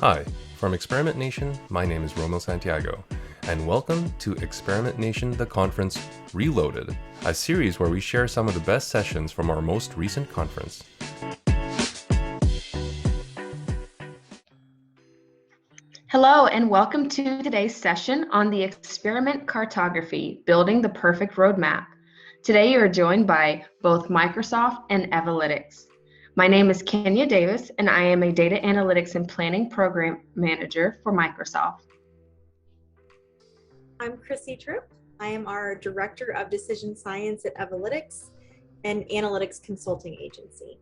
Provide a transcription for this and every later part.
Hi, from Experimentation, my name is Romeo Santiago, and welcome to Experimentation the Conference Reloaded, a series where we share some of the best sessions from our most recent conference. Hello, and welcome to today's session on the experiment cartography, building the perfect roadmap. Today you are joined by both Microsoft and Evolytics. My name is Kenya Davis, and I am a data analytics and planning program manager for Microsoft. I'm Krissy Tripp. I am our Director of Decision Science at Evolytics, an analytics consulting agency.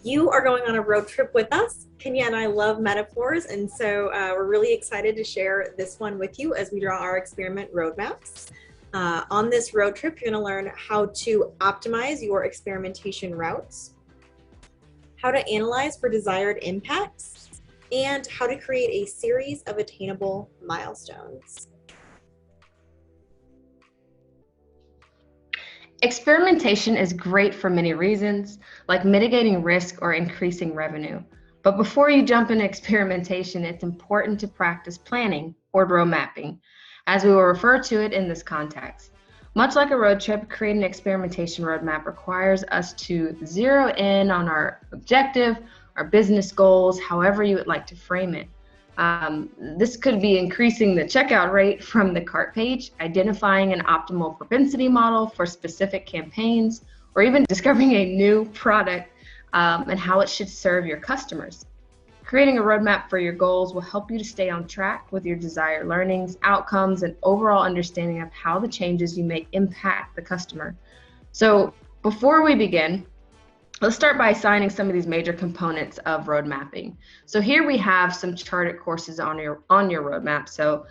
You are going on a road trip with us. Kenya and I love metaphors, and so we're really excited to share this one with you as we draw our experiment roadmaps. On this road trip, you're going to learn how to optimize your experimentation routes, how to analyze for desired impacts, and how to create a series of attainable milestones. Experimentation is great for many reasons, like mitigating risk or increasing revenue. But before you jump into experimentation, it's important to practice planning or road mapping, as we will refer to it in this context. Much like a road trip, creating an experimentation roadmap requires us to zero in on our objective, our business goals, however you would like to frame it. This could be increasing the checkout rate from the cart page, identifying an optimal propensity model for specific campaigns, or even discovering a new product and how it should serve your customers. Creating a roadmap for your goals will help you to stay on track with your desired learnings, outcomes, and overall understanding of how the changes you make impact the customer. So before we begin, let's start by assigning some of these major components of road mapping. So here we have some charted courses on your roadmap. So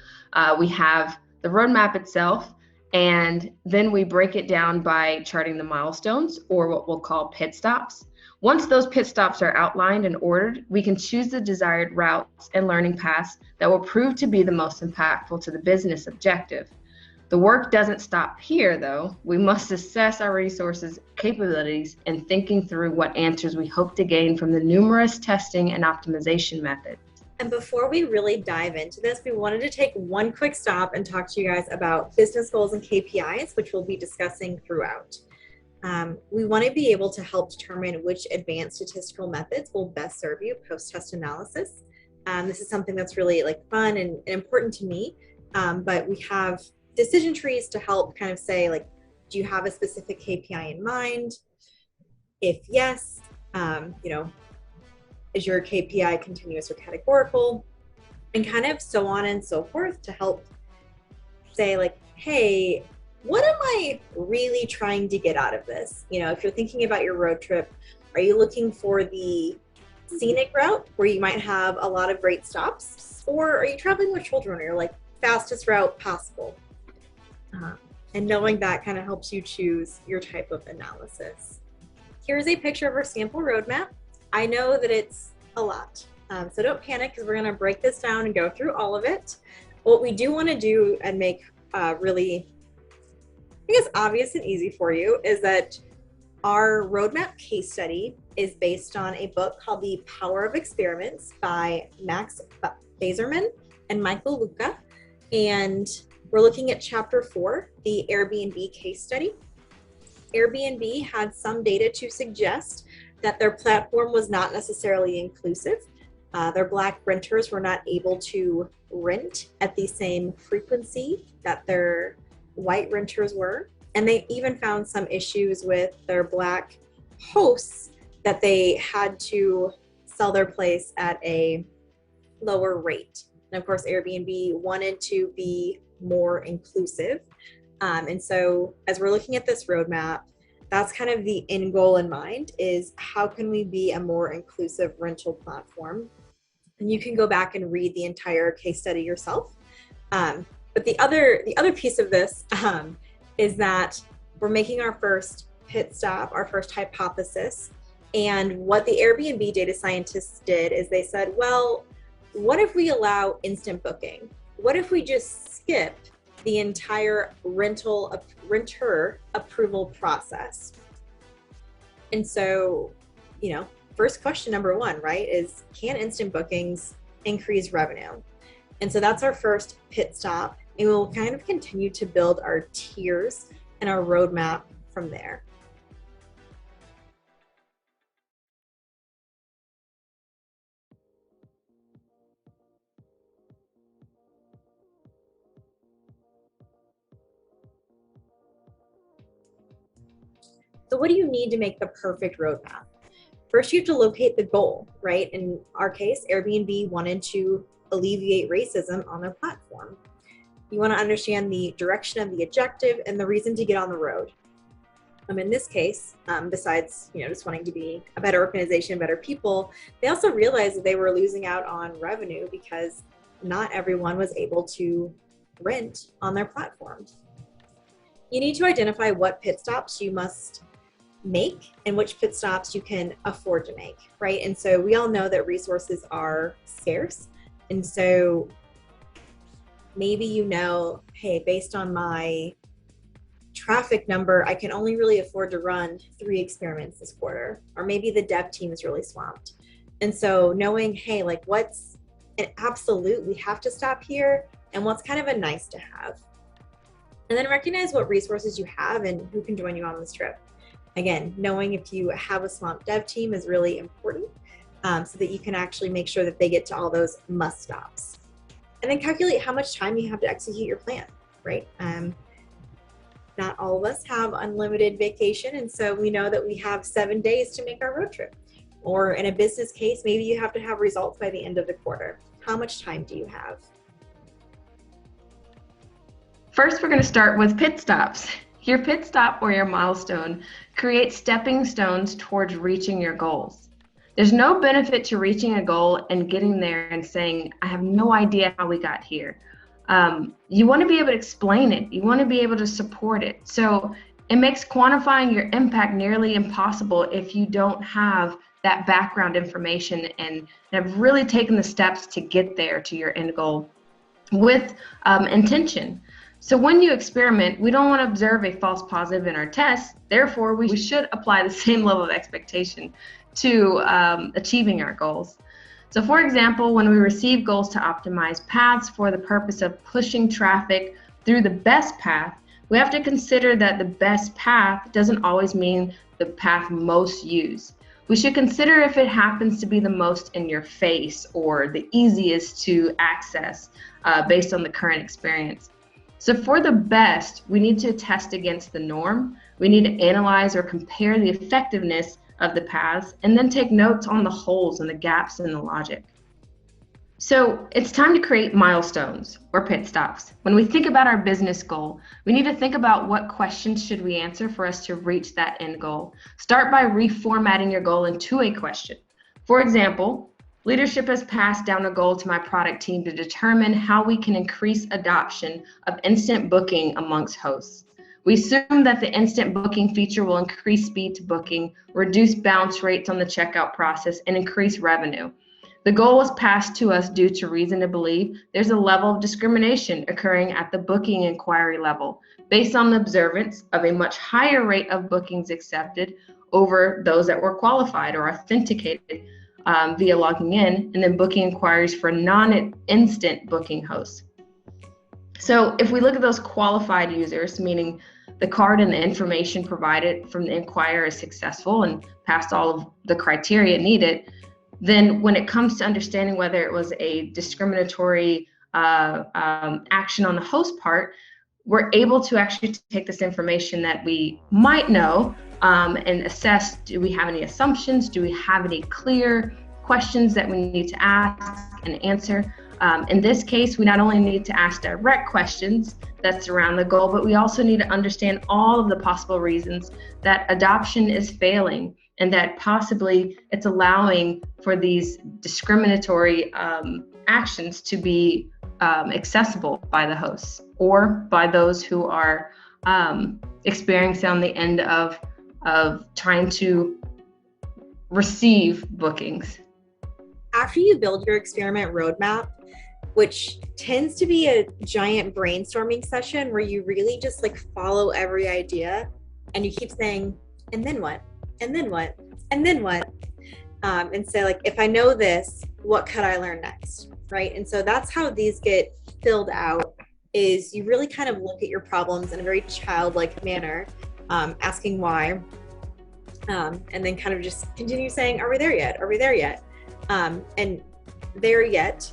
we have the roadmap itself, and then we break it down by charting the milestones, or what we'll call pit stops. Once those pit stops are outlined and ordered, we can choose the desired routes and learning paths that will prove to be the most impactful to the business objective. The work doesn't stop here, though. We must assess our resources, capabilities, and thinking through what answers we hope to gain from the numerous testing and optimization methods. And before we really dive into this, we wanted to take one quick stop and talk to you guys about business goals and KPIs, which we'll be discussing throughout. We want to be able to help determine which advanced statistical methods will best serve you post-test analysis. This is something that's really fun and important to me, but we have decision trees to help kind of say, do you have a specific KPI in mind? If yes, is your KPI continuous or categorical? And kind of so on and so forth to help say hey, what am I really trying to get out of this? If you're thinking about your road trip, are you looking for the scenic route where you might have a lot of great stops? Or are you traveling with children, or you're fastest route possible? And knowing that kind of helps you choose your type of analysis. Here's a picture of our sample roadmap. I know that it's a lot, so don't panic, because we're going to break this down and go through all of it. What we do want to do and make really, I guess, obvious and easy for you is that our roadmap case study is based on a book called The Power of Experiments by Max Bazerman and Michael Luca. And we're looking at chapter 4, the Airbnb case study. Airbnb had some data to suggest that their platform was not necessarily inclusive. Their Black renters were not able to rent at the same frequency that their white renters were. And they even found some issues with their Black hosts, that they had to sell their place at a lower rate. And of course, Airbnb wanted to be more inclusive. And so as we're looking at this roadmap, that's kind of the end goal in mind, is how can we be a more inclusive rental platform? And you can go back and read the entire case study yourself. But the other piece of this is that we're making our first pit stop, our first hypothesis. And what the Airbnb data scientists did is they said, well, what if we allow instant booking? What if we just skip the entire renter approval process? And so, first question, number one, right, is can instant bookings increase revenue? And so that's our first pit stop. And we'll kind of continue to build our tiers and our roadmap from there. So what do you need to make the perfect roadmap? First, you have to locate the goal, right? In our case, Airbnb wanted to alleviate racism on their platform. You want to understand the direction of the objective and the reason to get on the road. In this case, besides just wanting to be a better organization, better people, they also realized that they were losing out on revenue because not everyone was able to rent on their platforms. You need to identify what pit stops you must make and which pit stops you can afford to make, right? And so we all know that resources are scarce. And so maybe hey, based on my traffic number, I can only really afford to run 3 experiments this quarter. Or maybe the dev team is really swamped. And so knowing, hey, like what's an absolute, we have to stop here, and what's kind of a nice to have. And then recognize what resources you have and who can join you on this trip. Again, knowing if you have a swamped dev team is really important so that you can actually make sure that they get to all those must stops. And then calculate how much time you have to execute your plan, right? Not all of us have unlimited vacation. And so we know that we have 7 days to make our road trip. Or in a business case, maybe you have to have results by the end of the quarter. How much time do you have? First, we're going to start with pit stops. Your pit stop or your milestone creates stepping stones towards reaching your goals. There's no benefit to reaching a goal and getting there and saying, I have no idea how we got here. You want to be able to explain it. You want to be able to support it. So it makes quantifying your impact nearly impossible if you don't have that background information and have really taken the steps to get there to your end goal with intention. So when you experiment, we don't want to observe a false positive in our test. Therefore, we should apply the same level of expectation to achieving our goals. So for example, when we receive goals to optimize paths for the purpose of pushing traffic through the best path, we have to consider that the best path doesn't always mean the path most used. We should consider if it happens to be the most in your face or the easiest to access based on the current experience. So for the best, we need to test against the norm. We need to analyze or compare the effectiveness of the paths and then take notes on the holes and the gaps in the logic. So it's time to create milestones or pit stops. When we think about our business goal, we need to think about what questions should we answer for us to reach that end goal. Start by reformatting your goal into a question. For example, leadership has passed down a goal to my product team to determine how we can increase adoption of instant booking amongst hosts. We assume that the instant booking feature will increase speed to booking, reduce bounce rates on the checkout process, and increase revenue. The goal was passed to us due to reason to believe there's a level of discrimination occurring at the booking inquiry level based on the observance of a much higher rate of bookings accepted over those that were qualified or authenticated via logging in, and then booking inquiries for non-instant booking hosts. So if we look at those qualified users, meaning the card and the information provided from the inquirer is successful and passed all of the criteria needed, then when it comes to understanding whether it was a discriminatory action on the host part, we're able to actually take this information that we might know and assess, do we have any assumptions? Do we have any clear questions that we need to ask and answer? In this case, we not only need to ask direct questions that surround the goal, but we also need to understand all of the possible reasons that adoption is failing and that possibly it's allowing for these discriminatory actions to be accessible by the hosts or by those who are experiencing on the end of trying to receive bookings. After you build your experiment roadmap, which tends to be a giant brainstorming session where you really just like follow every idea and you keep saying, and then what? And then what? And then what? and say like, if I know this, what could I learn next, right? And so that's how these get filled out, is you really kind of look at your problems in a very childlike manner, asking why, and then kind of just continue saying, are we there yet? Are we there yet? And there yet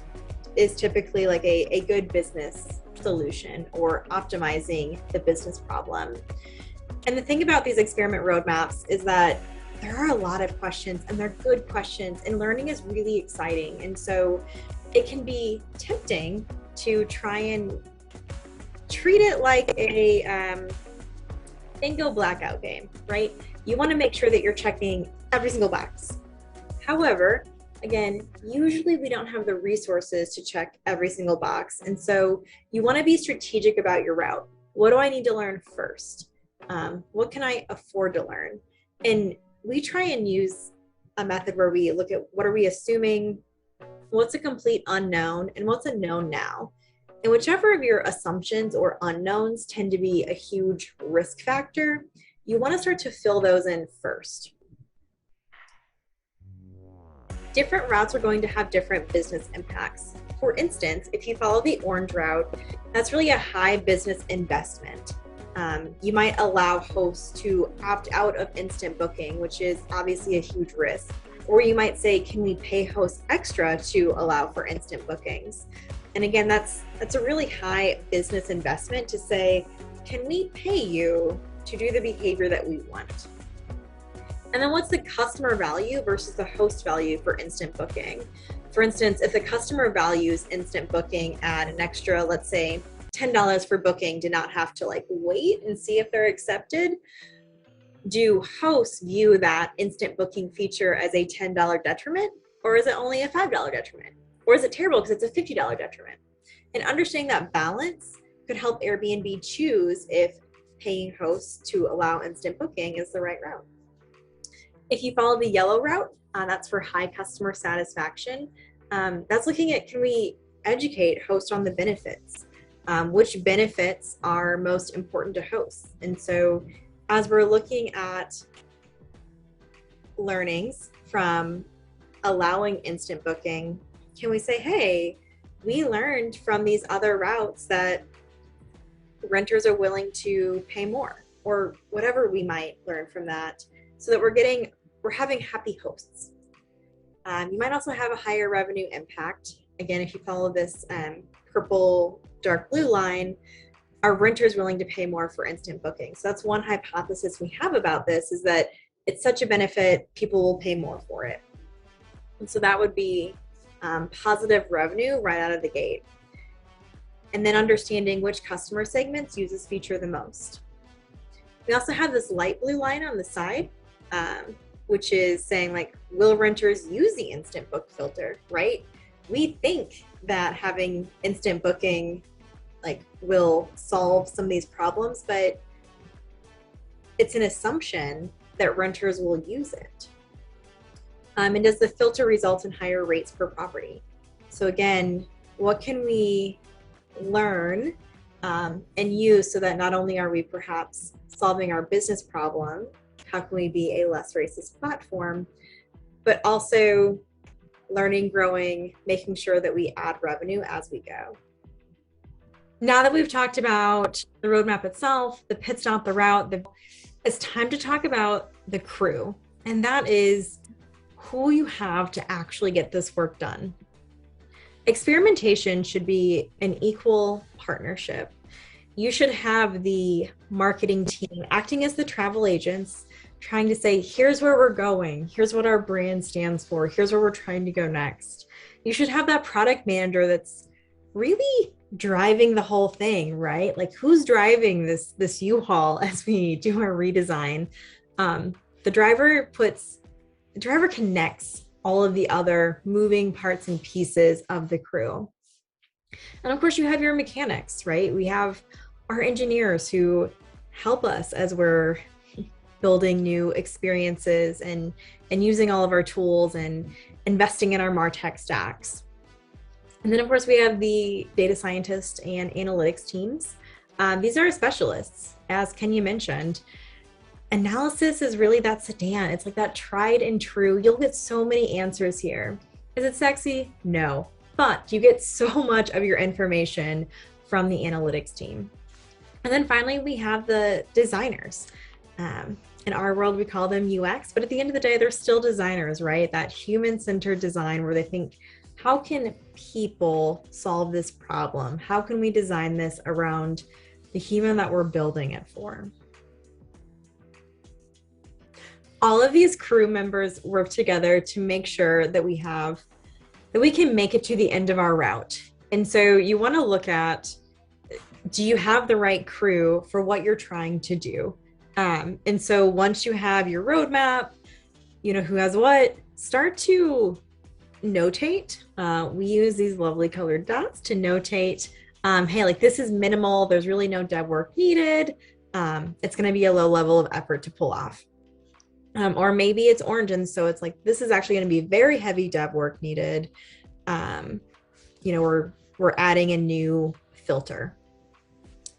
is typically like a good business solution or optimizing the business problem. And the thing about these experiment roadmaps is that there are a lot of questions, and they're good questions, and learning is really exciting. And so it can be tempting to try and treat it like a bingo blackout game, right? You want to make sure that you're checking every single box. However, again, usually we don't have the resources to check every single box. And so you want to be strategic about your route. What do I need to learn first? What can I afford to learn? And we try and use a method where we look at what are we assuming, what's a complete unknown, and what's a known now. And whichever of your assumptions or unknowns tend to be a huge risk factor, you want to start to fill those in first. Different routes are going to have different business impacts. For instance, if you follow the orange route, that's really a high business investment. You might allow hosts to opt out of instant booking, which is obviously a huge risk. Or you might say, can we pay hosts extra to allow for instant bookings? And again, that's a really high business investment to say, can we pay you to do the behavior that we want? And then what's the customer value versus the host value for instant booking? For instance, if the customer values instant booking at an extra, let's say $10 for booking, to not have to like wait and see if they're accepted, do hosts view that instant booking feature as a $10 detriment, or is it only a $5 detriment? Or is it terrible because it's a $50 detriment? And understanding that balance could help Airbnb choose if paying hosts to allow instant booking is the right route. If you follow the yellow route, that's for high customer satisfaction. That's looking at, can we educate hosts on the benefits? Which benefits are most important to hosts? And so as we're looking at learnings from allowing instant booking, can we say, hey, we learned from these other routes that renters are willing to pay more, or whatever we might learn from that, so that we're having happy hosts. You might also have a higher revenue impact. Again, if you follow this purple dark blue line, are renters willing to pay more for instant booking? So that's one hypothesis we have about this, is that it's such a benefit, people will pay more for it. And so that would be positive revenue right out of the gate. And then understanding which customer segments use this feature the most. We also have this light blue line on the side, which is saying like, will renters use the instant book filter, right? We think that having instant booking like will solve some of these problems, but it's an assumption that renters will use it. And does the filter result in higher rates per property? So again, what can we learn and use so that not only are we perhaps solving our business problem, how can we be a less racist platform, but also learning, growing, making sure that we add revenue as we go. Now that we've talked about the roadmap itself, the pit stop, the route, it's time to talk about the crew. And that is who you have to actually get this work done. Experimentation should be an equal partnership. You should have the marketing team acting as the travel agents, trying to say, here's where we're going, here's what our brand stands for, here's where we're trying to go next. You should have that product manager that's really driving the whole thing, right? Like, who's driving this U-Haul as we do our redesign? The driver connects all of the other moving parts and pieces of the crew. And of course, you have your mechanics, right? We have our engineers who help us as we're building new experiences and using all of our tools and investing in our MarTech stacks. And then of course we have the data scientists and analytics teams. These are specialists, as Kenya mentioned. analysis is really that sedan. It's like that tried and true. You'll get so many answers here. Is it sexy? No. But you get so much of your information from the analytics team. And then finally, we have the designers. In our world, we call them UX, but at the end of the day, they're still designers, right? That human-centered design where they think, how can people solve this problem? How can we design this around the human that we're building it for? All of these crew members work together to make sure that we can make it to the end of our route. And so you want to look at, do you have the right crew for what you're trying to do? And so once you have your roadmap, you know who has what, start to notate. We use these lovely colored dots to notate, hey, like this is minimal. There's really no dev work needed. It's going to be a low level of effort to pull off. Or maybe it's orange. And so it's like, this is actually going to be very heavy dev work needed. You know, we're adding a new filter.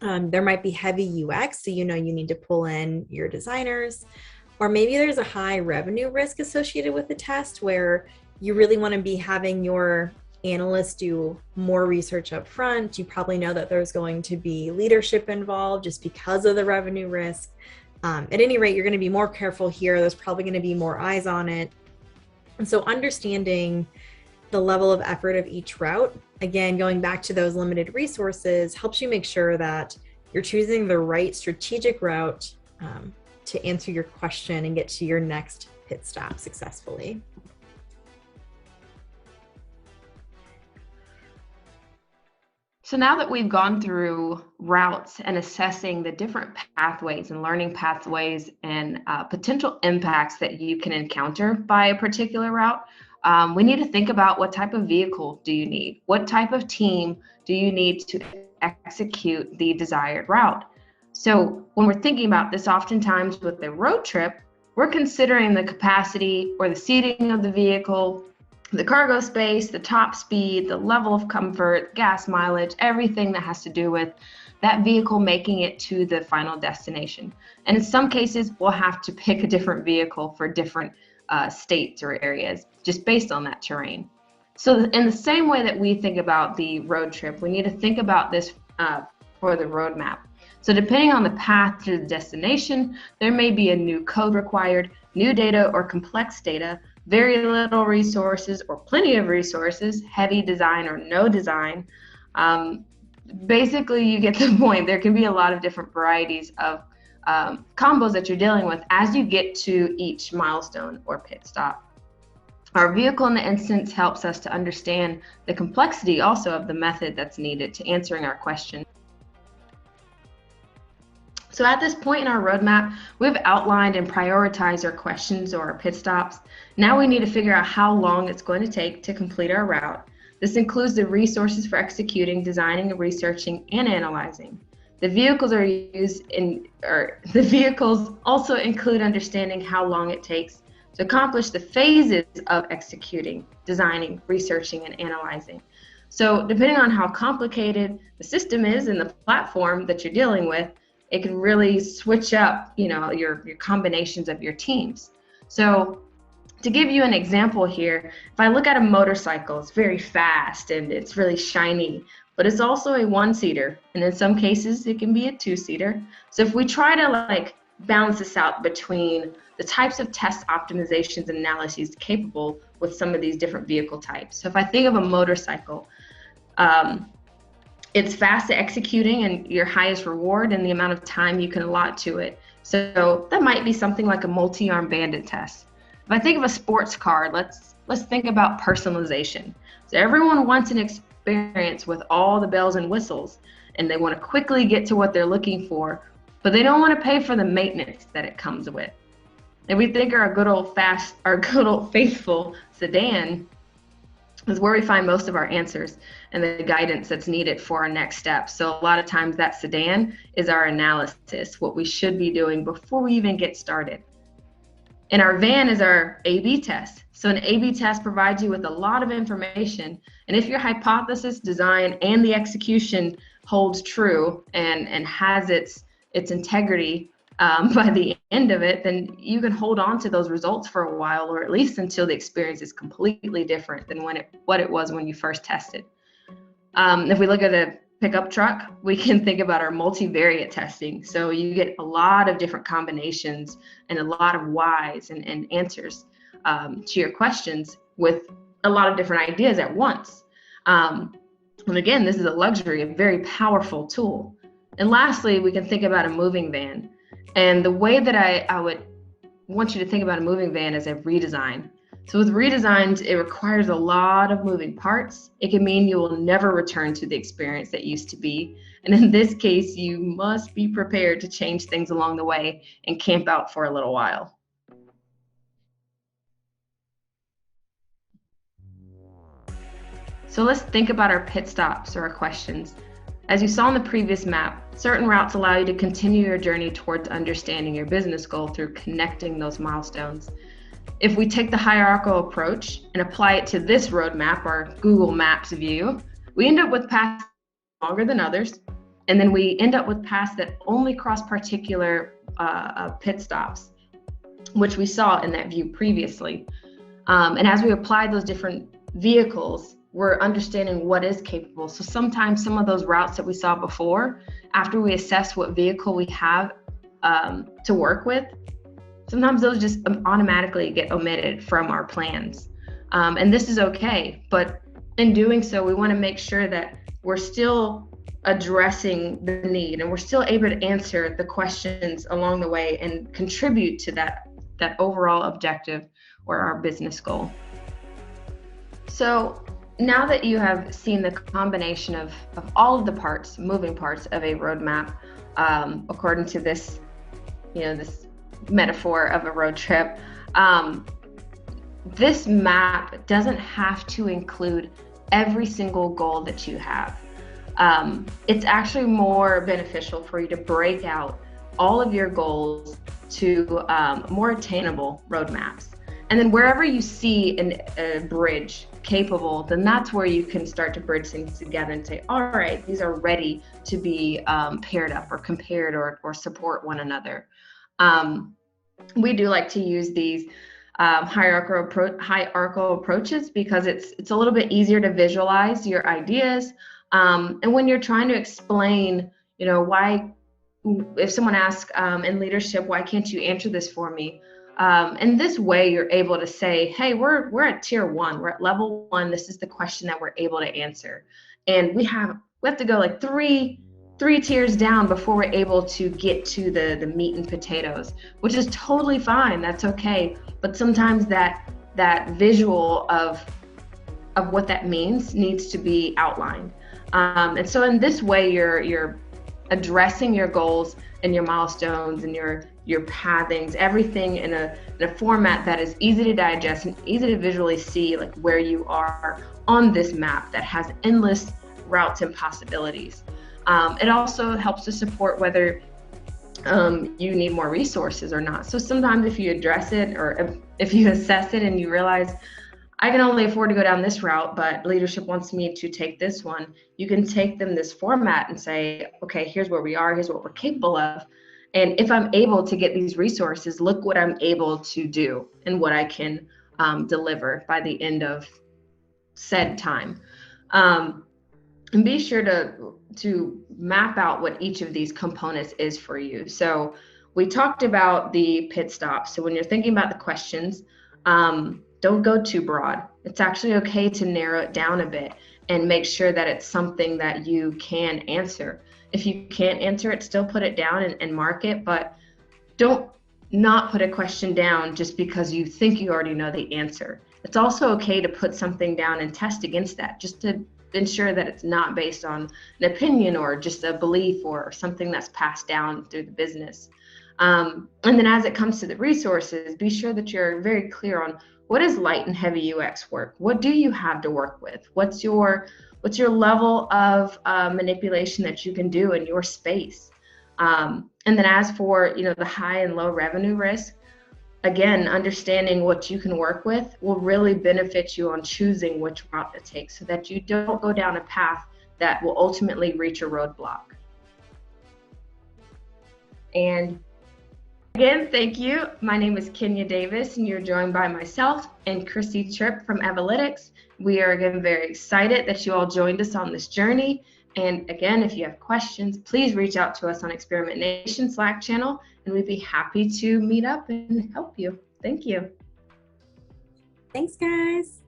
There might be heavy UX, so you know you need to pull in your designers, or maybe there's a high revenue risk associated with the test where you really want to be having your analysts do more research up front. You probably know that there's going to be leadership involved just because of the revenue risk. At any rate, you're going to be more careful here. There's probably going to be more eyes on it. And so understanding the level of effort of each route, again, going back to those limited resources, helps you make sure that you're choosing the right strategic route to answer your question and get to your next pit stop successfully. So now that we've gone through routes and assessing the different pathways and learning pathways and potential impacts that you can encounter by a particular route, we need to think about what type of vehicle do you need? What type of team do you need to execute the desired route? So when we're thinking about this, oftentimes with a road trip, we're considering the capacity or the seating of the vehicle, the cargo space, the top speed, the level of comfort, gas mileage, everything that has to do with that vehicle making it to the final destination. And in some cases, we'll have to pick a different vehicle for different states or areas just based on that terrain. So in the same way that we think about the road trip, we need to think about this for the roadmap. So depending on the path to the destination, there may be a new code required, new data or complex data, very little resources or plenty of resources, heavy design or no design. Basically, you get the point. There can be a lot of different varieties of combos that you're dealing with as you get to each milestone or pit stop. Our vehicle in the instance helps us to understand the complexity also of the method that's needed to answering our question. So at this point in our roadmap, we've outlined and prioritized our questions or our pit stops. Now we need to figure out how long it's going to take to complete our route. This includes the resources for executing, designing, researching, and analyzing. The vehicles the vehicles also include understanding how long it takes to accomplish the phases of executing, designing, researching, and analyzing. So depending on how complicated the system is and the platform that you're dealing with, it can really switch up, your combinations of your teams. So to give you an example here, if I look at a motorcycle, it's very fast and it's really shiny, but it's also a one-seater. And in some cases, it can be a two-seater. So if we try to balance this out between the types of test optimizations and analyses capable with some of these different vehicle types. So if I think of a motorcycle, it's fast at executing and your highest reward and the amount of time you can allot to it. So that might be something like a multi-arm bandit test. If I think of a sports car, let's think about personalization. So everyone wants an experience with all the bells and whistles, and they want to quickly get to what they're looking for, but they don't want to pay for the maintenance that it comes with. And we think our good old faithful sedan is where we find most of our answers and the guidance that's needed for our next step. So a lot of times that sedan is our analysis, what we should be doing before we even get started. And our van is our A/B test. So an A/B test provides you with a lot of information. And if your hypothesis, design, and the execution holds true and has its integrity, by the end of it, then you can hold on to those results for a while, or at least until the experience is completely different than what it was when you first tested. If we look at a pickup truck, we can think about our multivariate testing. So you get a lot of different combinations and a lot of whys and answers to your questions with a lot of different ideas at once. And again, this is a luxury, a very powerful tool. And lastly, we can think about a moving van. And the way that I would want you to think about a moving van is a redesign. So with redesigns, it requires a lot of moving parts. It can mean you will never return to the experience that used to be. And in this case, you must be prepared to change things along the way and camp out for a little while. So let's think about our pit stops or our questions. As you saw in the previous map, certain routes allow you to continue your journey towards understanding your business goal through connecting those milestones. If we take the hierarchical approach and apply it to this roadmap, or Google Maps view, we end up with paths longer than others, and then we end up with paths that only cross particular pit stops, which we saw in that view previously. And as we apply those different vehicles, we're understanding what is capable. So sometimes some of those routes that we saw before, after we assess what vehicle we have to work with, sometimes those just automatically get omitted from our plans. And this is okay, but in doing so, we want to make sure that we're still addressing the need and we're still able to answer the questions along the way and contribute to that overall objective or our business goal. So now that you have seen the combination of all of the parts, moving parts of a roadmap, according to this, this metaphor of a road trip, this map doesn't have to include every single goal that you have. It's actually more beneficial for you to break out all of your goals to more attainable roadmaps. And then wherever you see a bridge capable, then that's where you can start to bridge things together and say, all right, these are ready to be paired up or compared or support one another. We do like to use these hierarchical approaches because it's a little bit easier to visualize your ideas. And when you're trying to explain, why, if someone asks in leadership, why can't you answer this for me? In this way, you're able to say, hey, we're at tier 1, we're at level 1. This is the question that we're able to answer. And we have to go like three tiers down before we're able to get to the meat and potatoes, which is totally fine. That's okay. But sometimes that visual of what that means needs to be outlined. And so in this way, you're addressing your goals and your milestones and your pathings, everything in a format that is easy to digest and easy to visually see, like where you are on this map that has endless routes and possibilities. It also helps to support whether you need more resources or not. So sometimes if you address it or if you assess it and you realize, I can only afford to go down this route, but leadership wants me to take this one, you can take them this format and say, okay, here's where we are, here's what we're capable of. And if I'm able to get these resources, look what I'm able to do and what I can deliver by the end of said time. And be sure to map out what each of these components is for you. So we talked about the pit stops. So when you're thinking about the questions, don't go too broad. It's actually okay to narrow it down a bit and make sure that it's something that you can answer. If you can't answer it, still put it down and mark it, but don't not put a question down just because you think you already know the answer. It's also okay to put something down and test against that, just to ensure that it's not based on an opinion or just a belief or something that's passed down through the business. And then as it comes to the resources, be sure that you're very clear on what is light and heavy UX work. What do you have to work with? What's your level of manipulation that you can do in your space? And then as for the high and low revenue risk, again, understanding what you can work with will really benefit you on choosing which route to take so that you don't go down a path that will ultimately reach a roadblock. And Again, thank you. My name is Kenya Davis, and you're joined by myself and Krissy Tripp from Evolytics. We are again very excited that you all joined us on this journey. And again, if you have questions, please reach out to us on Experimentation Slack channel, and we'd be happy to meet up and help you. Thank you. Thanks, guys.